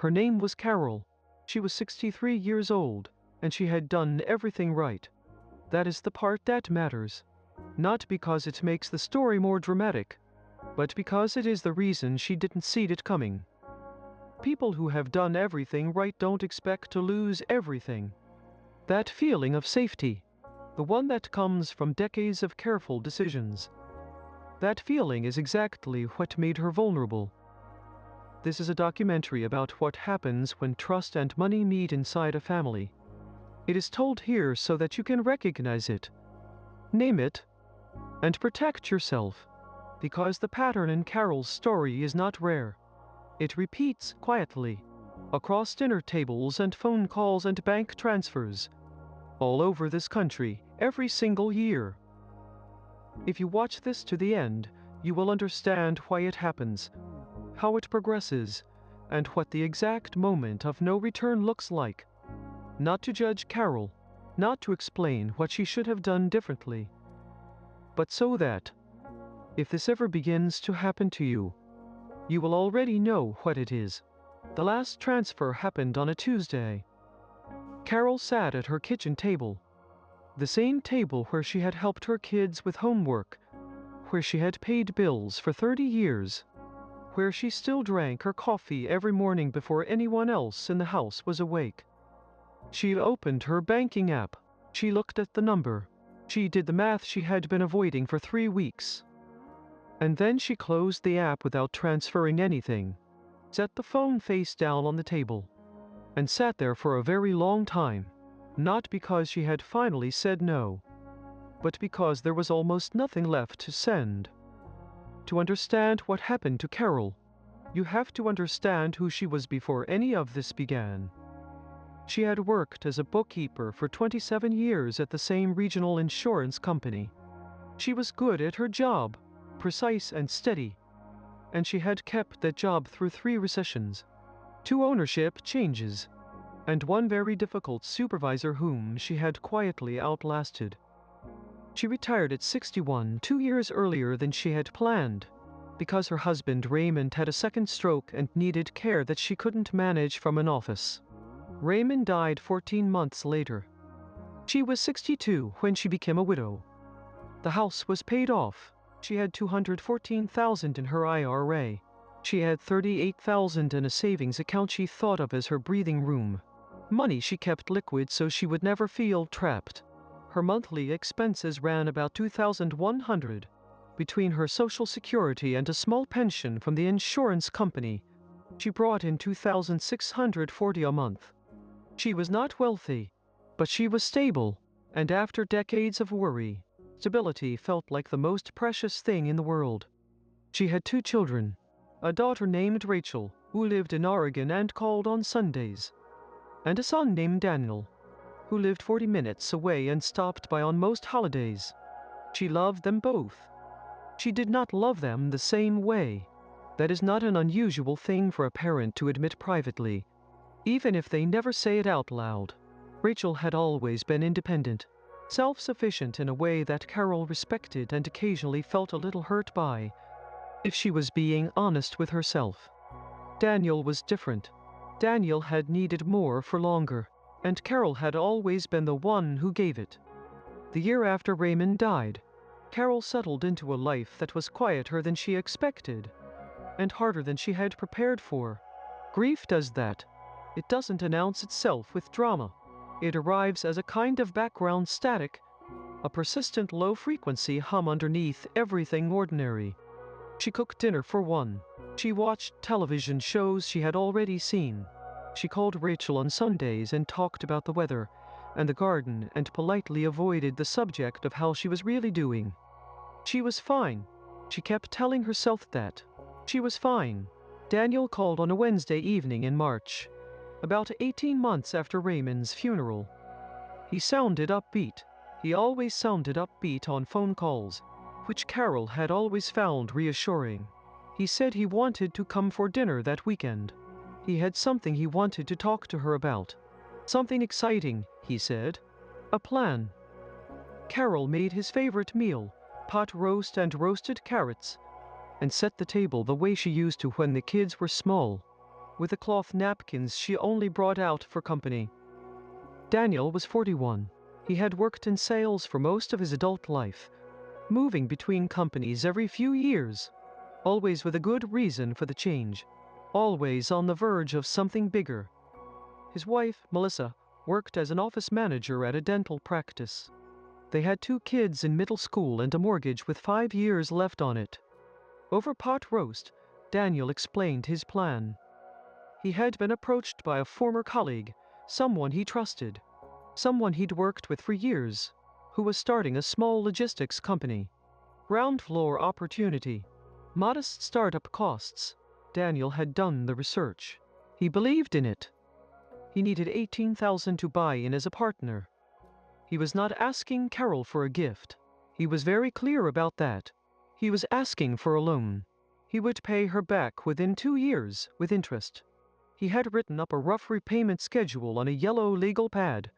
Her name was Carol. She was 63 years old, and she had done everything right. That is the part that matters. Not because it makes the story more dramatic, but because it is the reason she didn't see it coming. People who have done everything right don't expect to lose everything. That feeling of safety, the one that comes from decades of careful decisions, that feeling is exactly what made her vulnerable. This is a documentary about what happens when trust and money meet inside a family. It is told here so that you can recognize it, name it, and protect yourself, because the pattern in Carol's story is not rare. It repeats quietly, across dinner tables and phone calls and bank transfers, all over this country, every single year. If you watch this to the end, you will understand why it happens, how it progresses, and what the exact moment of no return looks like. Not to judge Carol, not to explain what she should have done differently, but so that, if this ever begins to happen to you, you will already know what it is. The last transfer happened on a Tuesday. Carol sat at her kitchen table, the same table where she had helped her kids with homework, where she had paid bills for 30 years, where she still drank her coffee every morning before anyone else in the house was awake. She opened her banking app. She looked at the number. She did the math she had been avoiding for 3 weeks. And then she closed the app without transferring anything, set the phone face down on the table, and sat there for a very long time, not because she had finally said no, but because there was almost nothing left to send. To understand what happened to Carol, you have to understand who she was before any of this began. She had worked as a bookkeeper for 27 years at the same regional insurance company. She was good at her job, precise and steady, and she had kept that job through 3 recessions, 2 ownership changes, and 1 very difficult supervisor whom she had quietly outlasted. She retired at 61, 2 years earlier than she had planned, because her husband Raymond had a second stroke and needed care that she couldn't manage from an office. Raymond died 14 months later. She was 62 when she became a widow. The house was paid off. She had $214,000 in her IRA. She had $38,000 in a savings account she thought of as her breathing room. Money she kept liquid so she would never feel trapped. Her monthly expenses ran about $2,100 between her Social Security and a small pension from the insurance company. She brought in $2,640 a month. She was not wealthy, but she was stable, and after decades of worry, stability felt like the most precious thing in the world. She had 2 children, a daughter named Rachel, who lived in Oregon and called on Sundays, and a son named Daniel, who lived 40 minutes away and stopped by on most holidays. She loved them both. She did not love them the same way. That is not an unusual thing for a parent to admit privately, even if they never say it out loud. Rachel had always been independent, self-sufficient in a way that Carol respected and occasionally felt a little hurt by, if she was being honest with herself. Daniel was different. Daniel had needed more for longer, and Carol had always been the one who gave it. The year after Raymond died, Carol settled into a life that was quieter than she expected, and harder than she had prepared for. Grief does that. It doesn't announce itself with drama. It arrives as a kind of background static, a persistent low-frequency hum underneath everything ordinary. She cooked dinner for 1. She watched television shows she had already seen. She called Rachel on Sundays and talked about the weather and the garden and politely avoided the subject of how she was really doing. She was fine. She kept telling herself that. She was fine. Daniel called on a Wednesday evening in March, about 18 months after Raymond's funeral. He sounded upbeat. He always sounded upbeat on phone calls, which Carol had always found reassuring. He said he wanted to come for dinner that weekend. He had something he wanted to talk to her about. Something exciting, he said. A plan. Carol made his favorite meal, pot roast and roasted carrots, and set the table the way she used to when the kids were small. with the cloth napkins she only brought out for company. Daniel was 41. He had worked in sales for most of his adult life, moving between companies every few years, always with a good reason for the change, always on the verge of something bigger. His wife, Melissa, worked as an office manager at a dental practice. They had 2 kids in middle school and a mortgage with 5 years left on it. Over pot roast, Daniel explained his plan. He had been approached by a former colleague, someone he trusted, someone he'd worked with for years, who was starting a small logistics company. Ground floor opportunity, modest startup costs. Daniel had done the research. He believed in it. He needed $18,000 to buy in as a partner. He was not asking Carol for a gift. He was very clear about that. He was asking for a loan. He would pay her back within 2 years, with interest. He had written up a rough repayment schedule on a yellow legal pad,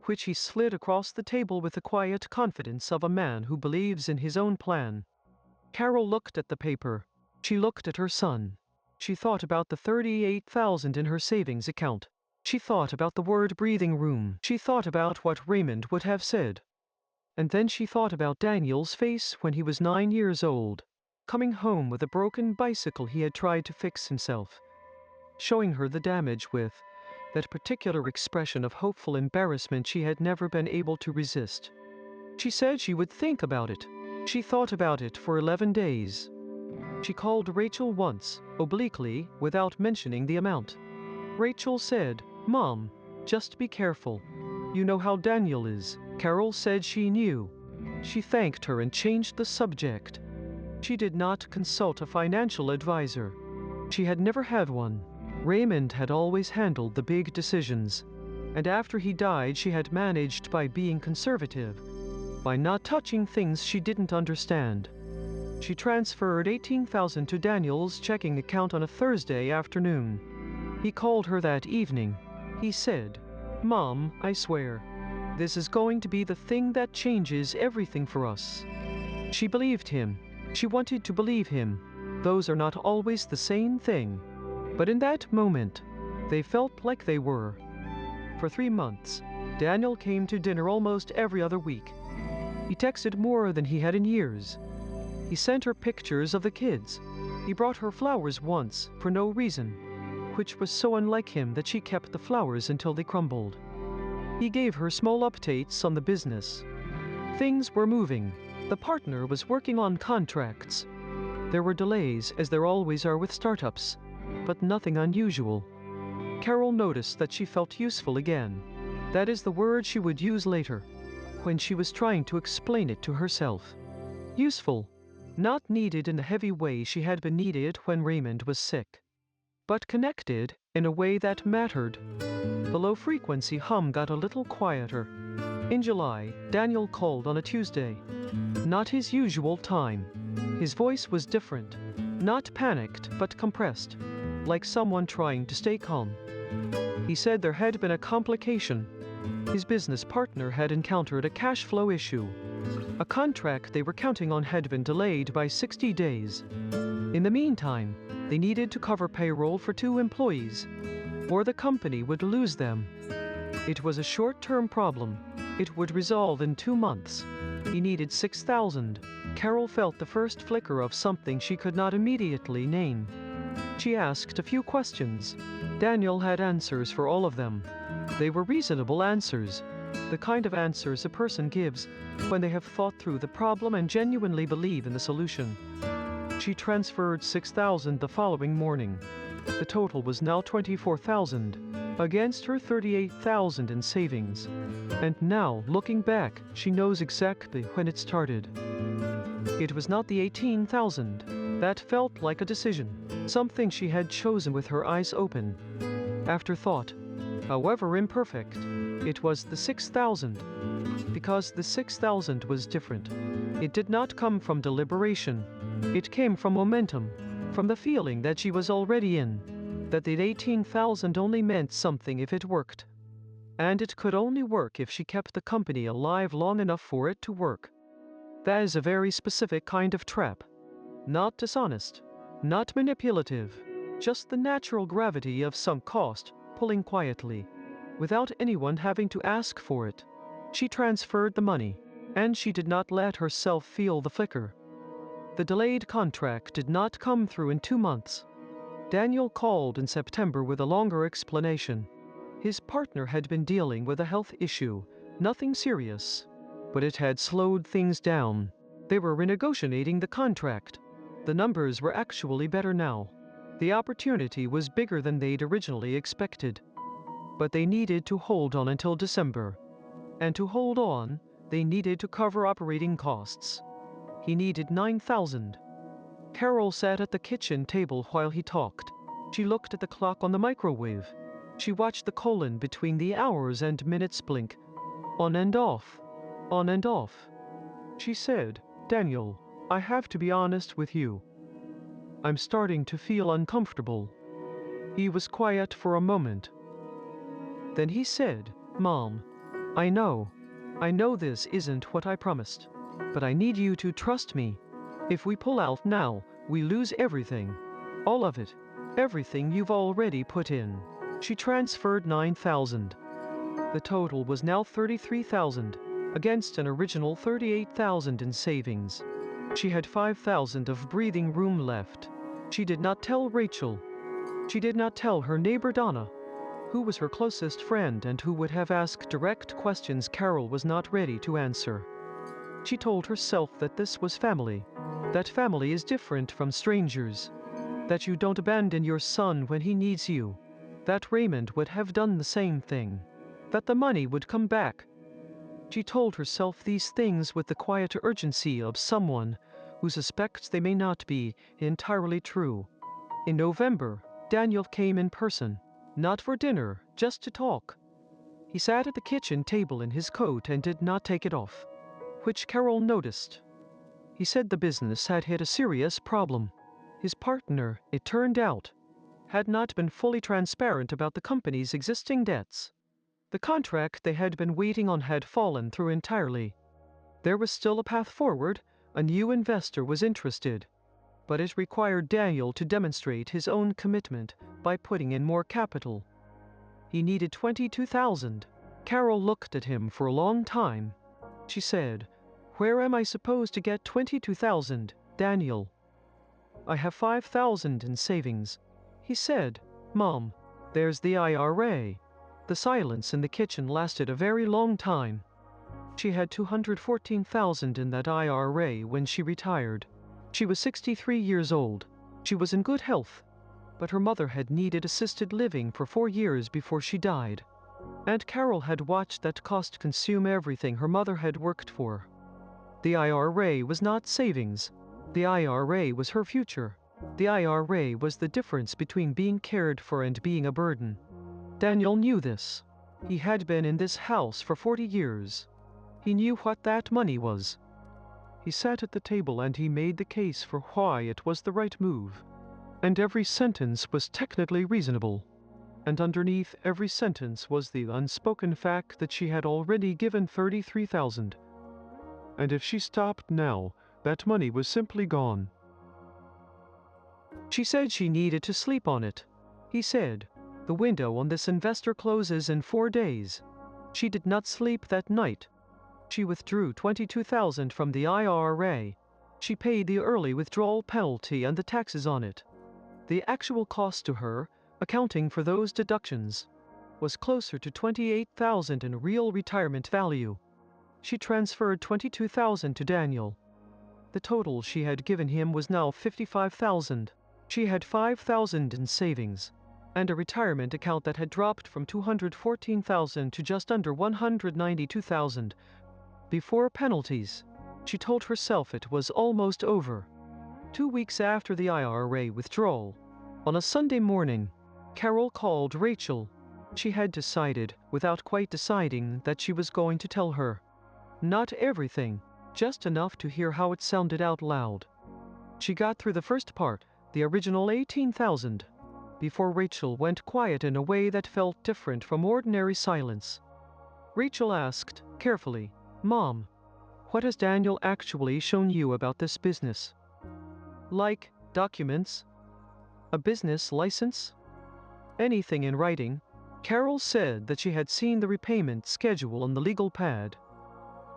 which he slid across the table with the quiet confidence of a man who believes in his own plan. Carol looked at the paper. She looked at her son. She thought about the $38,000 in her savings account. She thought about the word breathing room. She thought about what Raymond would have said. And then she thought about Daniel's face when he was 9 years old, coming home with a broken bicycle he had tried to fix himself, showing her the damage with that particular expression of hopeful embarrassment she had never been able to resist. She said she would think about it. She thought about it for 11 days. She called Rachel once, obliquely, without mentioning the amount. Rachel said, "Mom, just be careful. You know how Daniel is." Carol said she knew. She thanked her and changed the subject. She did not consult a financial advisor. She had never had one. Raymond had always handled the big decisions. And after he died, she had managed by being conservative, by not touching things she didn't understand. She transferred $18,000 to Daniel's checking account on a Thursday afternoon. He called her that evening. He said, "Mom, I swear, this is going to be the thing that changes everything for us." She believed him. She wanted to believe him. Those are not always the same thing. But in that moment, they felt like they were. For 3 months, Daniel came to dinner almost every other week. He texted more than he had in years. He sent her pictures of the kids. He brought her flowers once, for no reason, which was so unlike him that she kept the flowers until they crumbled. He gave her small updates on the business. Things were moving. The partner was working on contracts. There were delays, as there always are with startups, but nothing unusual. Carol noticed that she felt useful again. That is the word she would use later, when she was trying to explain it to herself. Useful, not needed in the heavy way she had been needed when Raymond was sick, but connected in a way that mattered. The low-frequency hum got a little quieter. In July, Daniel called on a Tuesday. Not his usual time. His voice was different, not panicked but compressed, like someone trying to stay calm. He said there had been a complication. His business partner had encountered a cash flow issue. A contract they were counting on had been delayed by 60 days. In the meantime, they needed to cover payroll for 2 employees, or the company would lose them. It was a short-term problem. It would resolve in 2 months. He needed $6,000. Carol felt the first flicker of something she could not immediately name. She asked a few questions. Daniel had answers for all of them. They were reasonable answers, the kind of answers a person gives when they have thought through the problem and genuinely believe in the solution. She transferred $6,000 the following morning. The total was now $24,000, against her $38,000 in savings. And now, looking back, she knows exactly when it started. It was not the $18,000. That felt like a decision, something she had chosen with her eyes open. After thought, however imperfect, it was the $6,000. Because the $6,000 was different. It did not come from deliberation. It came from momentum, from the feeling that she was already in, that the $18,000 only meant something if it worked. And it could only work if she kept the company alive long enough for it to work. That is a very specific kind of trap. Not dishonest, not manipulative, just the natural gravity of sunk cost, pulling quietly, without anyone having to ask for it. She transferred the money, and she did not let herself feel the flicker. The delayed contract did not come through in 2 months. Daniel called in September with a longer explanation. His partner had been dealing with a health issue, nothing serious, but it had slowed things down. They were renegotiating the contract. The numbers were actually better now. The opportunity was bigger than they'd originally expected. But they needed to hold on until December. And to hold on, they needed to cover operating costs. He needed $9,000. Carol sat at the kitchen table while he talked. She looked at the clock on the microwave. She watched the colon between the hours and minutes blink. On and off. On and off. She said, "Daniel, I have to be honest with you. I'm starting to feel uncomfortable." He was quiet for a moment. Then he said, "Mom, I know this isn't what I promised, but I need you to trust me. If we pull out now, we lose everything. All of it. Everything you've already put in." She transferred $9,000. The total was now $33,000, against an original $38,000 in savings. She had $5,000 of breathing room left. She did not tell Rachel. She did not tell her neighbor Donna, who was her closest friend and who would have asked direct questions Carol was not ready to answer. She told herself that this was family, that family is different from strangers, that you don't abandon your son when he needs you, that Raymond would have done the same thing, that the money would come back. She told herself these things with the quiet urgency of someone who suspects they may not be entirely true. In November, Daniel came in person, not for dinner, just to talk. He sat at the kitchen table in his coat and did not take it off, which Carol noticed. He said the business had hit a serious problem. His partner, it turned out, had not been fully transparent about the company's existing debts. The contract they had been waiting on had fallen through entirely. There was still a path forward, a new investor was interested, but it required Daniel to demonstrate his own commitment by putting in more capital. He needed $22,000. Carol looked at him for a long time. She said, "Where am I supposed to get $22,000, Daniel?" "I have $5,000 in savings." He said, "Mom, there's the IRA." The silence in the kitchen lasted a very long time. She had $214,000 in that IRA when she retired. She was 63 years old. She was in good health, but her mother had needed assisted living for 4 years before she died. And Carol had watched that cost consume everything her mother had worked for. The IRA was not savings. The IRA was her future. The IRA was the difference between being cared for and being a burden. Daniel knew this. He had been in this house for 40 years. He knew what that money was. He sat at the table and he made the case for why it was the right move. And every sentence was technically reasonable. And underneath every sentence was the unspoken fact that she had already given $33,000. And if she stopped now, that money was simply gone. She said she needed to sleep on it. He said, "The window on this investor closes in 4 days." She did not sleep that night. She withdrew $22,000 from the IRA. She paid the early withdrawal penalty and the taxes on it. The actual cost to her, accounting for those deductions, was closer to $28,000 in real retirement value. She transferred $22,000 to Daniel. The total she had given him was now $55,000. She had $5,000 in savings, and a retirement account that had dropped from $214,000 to just under $192,000. Before penalties, she told herself it was almost over. 2 weeks after the IRA withdrawal, on a Sunday morning, Carol called Rachel. She had decided, without quite deciding, that she was going to tell her. Not everything, just enough to hear how it sounded out loud. She got through the first part, the original $18,000, before Rachel went quiet in a way that felt different from ordinary silence. Rachel asked, carefully, "Mom, what has Daniel actually shown you about this business?" "Like documents?" A business license? Anything in writing? Carol said that she had seen the repayment schedule on the legal pad.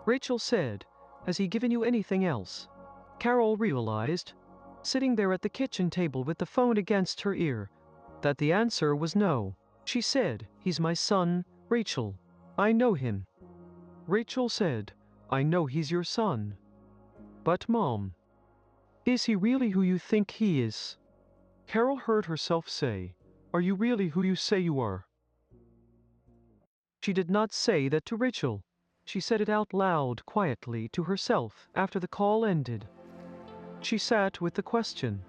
Rachel said, "Has he given you anything else?" Carol realized, sitting there at the kitchen table with the phone against her ear, that the answer was no. She said, "He's my son, Rachel. I know him." Rachel said, "I know he's your son. But Mom, is he really who you think he is?" Carol heard herself say, "Are you really who you say you are?" She did not say that to Rachel. She said it out loud, quietly, to herself, after the call ended. She sat with the question.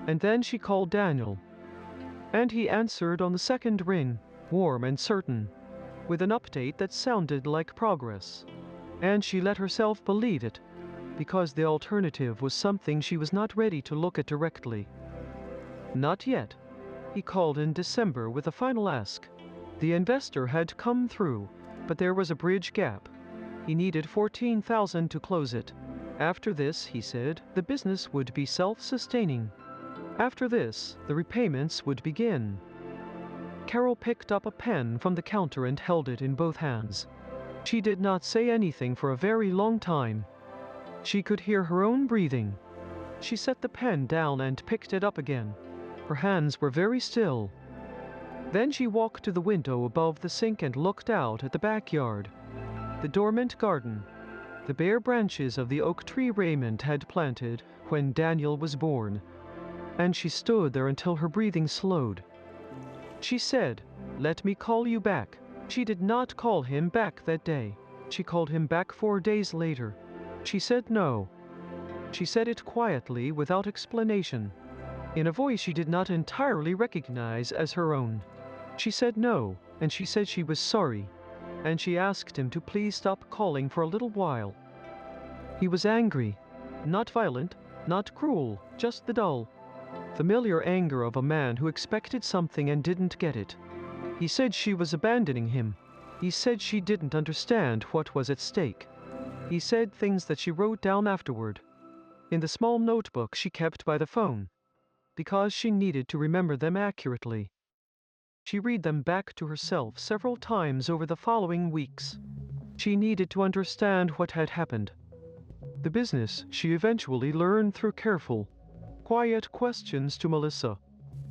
And then she called Daniel. And he answered on the second ring, warm and certain, with an update that sounded like progress. And she let herself believe it, because the alternative was something she was not ready to look at directly. Not yet. He called in December with a final ask. The investor had come through, but there was a bridge gap. He needed $14,000 to close it. After this, he said, the business would be self-sustaining. After this, the repayments would begin. Carol picked up a pen from the counter and held it in both hands. She did not say anything for a very long time. She could hear her own breathing. She set the pen down and picked it up again. Her hands were very still. Then she walked to the window above the sink and looked out at the backyard. The dormant garden. The bare branches of the oak tree Raymond had planted when Daniel was born. And she stood there until her breathing slowed. She said, "Let me call you back." She did not call him back that day. She called him back 4 days later. She said no. She said it quietly, without explanation, in a voice she did not entirely recognize as her own. She said no, and she said she was sorry, and she asked him to please stop calling for a little while. He was angry, not violent, not cruel, just the dull, familiar anger of a man who expected something and didn't get it. He said she was abandoning him. He said she didn't understand what was at stake. He said things that she wrote down afterward, in the small notebook she kept by the phone, because she needed to remember them accurately. She read them back to herself several times over the following weeks. She needed to understand what had happened. The business, she eventually learned through careful, quiet questions to Melissa,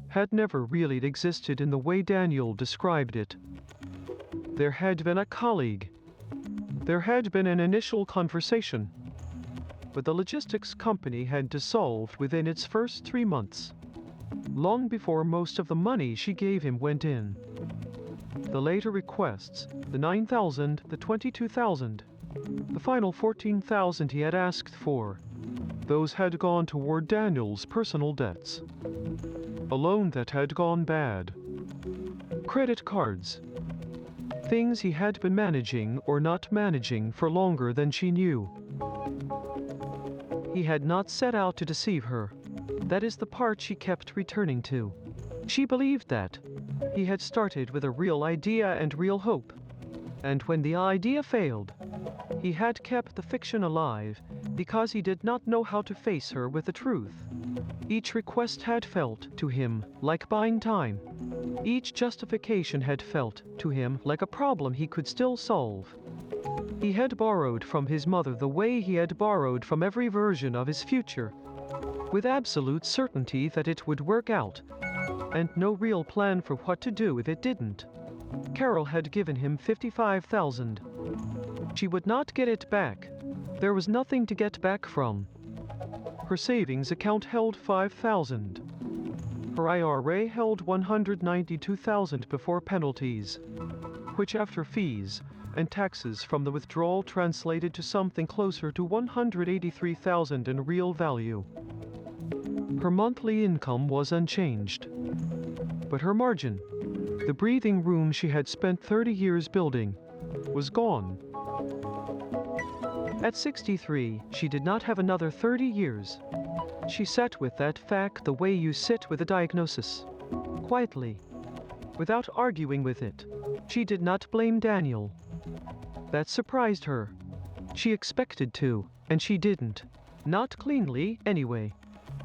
had never really existed in the way Daniel described it. There had been a colleague. There had been an initial conversation. But the logistics company had dissolved within its first 3 months, long before most of the money she gave him went in. The later requests, the $9,000, the $22,000, the final $14,000 he had asked for, those had gone toward Daniel's personal debts. A loan that had gone bad. Credit cards. Things he had been managing or not managing for longer than she knew. He had not set out to deceive her. That is the part she kept returning to. She believed that. He had started with a real idea and real hope. And when the idea failed, he had kept the fiction alive because he did not know how to face her with the truth. Each request had felt, to him, like buying time. Each justification had felt, to him, like a problem he could still solve. He had borrowed from his mother the way he had borrowed from every version of his future, with absolute certainty that it would work out, and no real plan for what to do if it didn't. Carol had given him $55,000. She would not get it back. There was nothing to get back from. Her savings account held $5,000. Her IRA held $192,000 before penalties, which after fees and taxes from the withdrawal translated to something closer to $183,000 in real value. Her monthly income was unchanged, but her margin, the breathing room she had spent 30 years building, was gone. At 63, she did not have another 30 years. She sat with that fact the way you sit with a diagnosis, quietly, without arguing with it. She did not blame Daniel. That surprised her. She expected to, and she didn't. Not cleanly, anyway.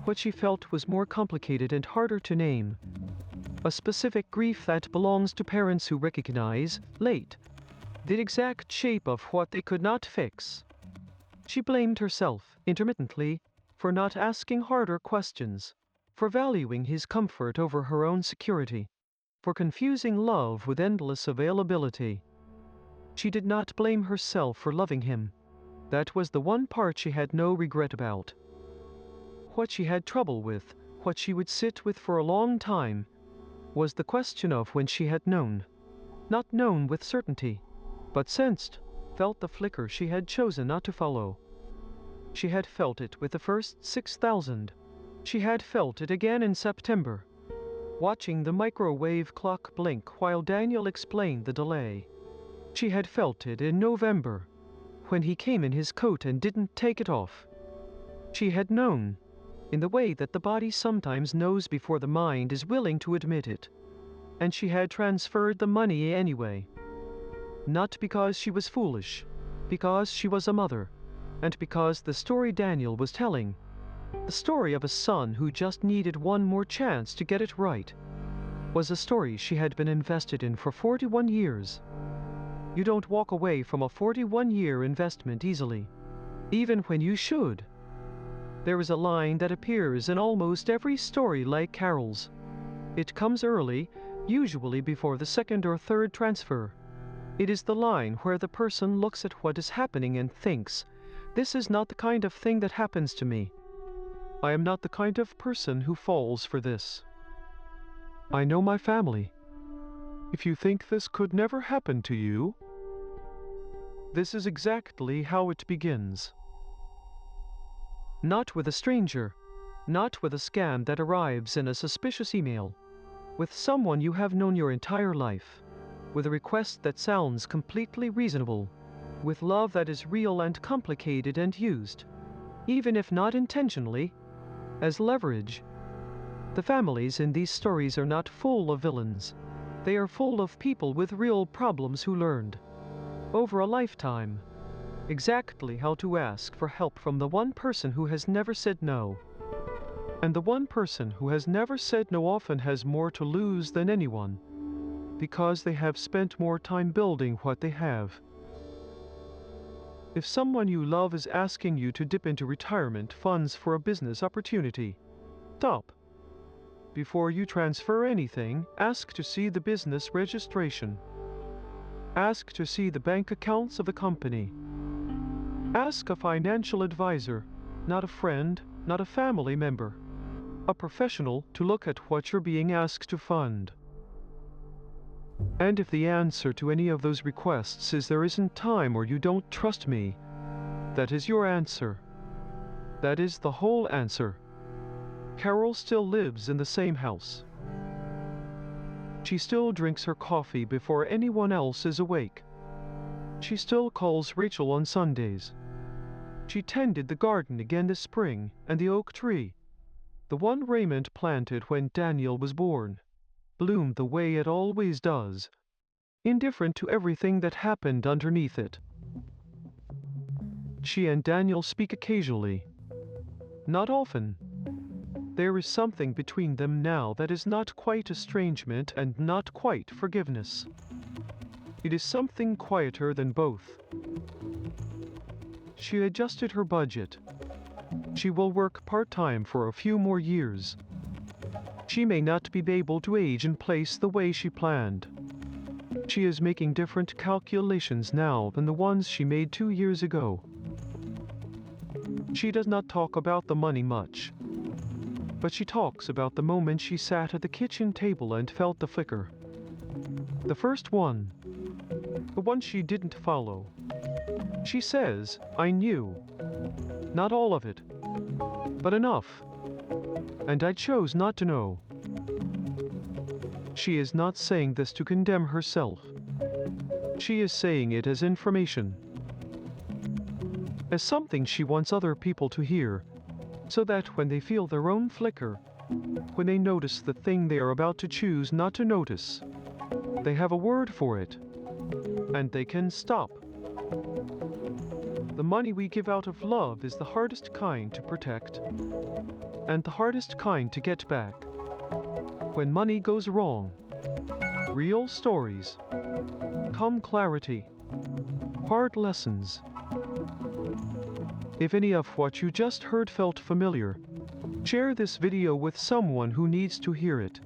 What she felt was more complicated and harder to name. A specific grief that belongs to parents who recognize, late, the exact shape of what they could not fix. She blamed herself, intermittently, for not asking harder questions, for valuing his comfort over her own security, for confusing love with endless availability. She did not blame herself for loving him. That was the one part she had no regret about. What she had trouble with, what she would sit with for a long time, was the question of when she had known. Not known with certainty, but sensed, felt the flicker she had chosen not to follow. She had felt it with the first 6,000. She had felt it again in September, watching the microwave clock blink while Daniel explained the delay. She had felt it in November, when he came in his coat and didn't take it off. She had known, in the way that the body sometimes knows before the mind is willing to admit it. And she had transferred the money anyway. Not because she was foolish, because she was a mother, and because the story Daniel was telling, the story of a son who just needed one more chance to get it right, was a story she had been invested in for 41 years. You don't walk away from a 41-year investment easily, even when you should. There is a line that appears in almost every story like Carol's. It comes early, usually before the second or third transfer. It is the line where the person looks at what is happening and thinks, "This is not the kind of thing that happens to me. I am not the kind of person who falls for this. I know my family. If you think this could never happen to you..." This is exactly how it begins. Not with a stranger, not with a scam that arrives in a suspicious email, with someone you have known your entire life, with a request that sounds completely reasonable, with love that is real and complicated and used, even if not intentionally, as leverage. The families in these stories are not full of villains. They are full of people with real problems who learned, over a lifetime, exactly how to ask for help from the one person who has never said no. And the one person who has never said no often has more to lose than anyone, because they have spent more time building what they have. If someone you love is asking you to dip into retirement funds for a business opportunity, stop. Before you transfer anything, ask to see the business registration. Ask to see the bank accounts of the company. Ask a financial advisor, not a friend, not a family member, a professional, to look at what you're being asked to fund. And if the answer to any of those requests is there isn't time or you don't trust me, that is your answer. That is the whole answer. Carol still lives in the same house. She still drinks her coffee before anyone else is awake. She still calls Rachel on Sundays. She tended the garden again this spring, and the oak tree, the one Raymond planted when Daniel was born, bloomed the way it always does, indifferent to everything that happened underneath it. She and Daniel speak occasionally, not often. There is something between them now that is not quite estrangement and not quite forgiveness. It is something quieter than both. She adjusted her budget. She will work part-time for a few more years. She may not be able to age in place the way she planned. She is making different calculations now than the ones she made 2 years ago. She does not talk about the money much, but she talks about the moment she sat at the kitchen table and felt the flicker. The first one, the one she didn't follow. She says, "I knew. Not all of it, but enough. And I chose not to know." She is not saying this to condemn herself. She is saying it as information, as something she wants other people to hear, so that when they feel their own flicker, when they notice the thing they are about to choose not to notice, they have a word for it, and they can stop. The money we give out of love is the hardest kind to protect, and the hardest kind to get back. When money goes wrong, real stories, calm clarity, hard lessons. If any of what you just heard felt familiar, share this video with someone who needs to hear it.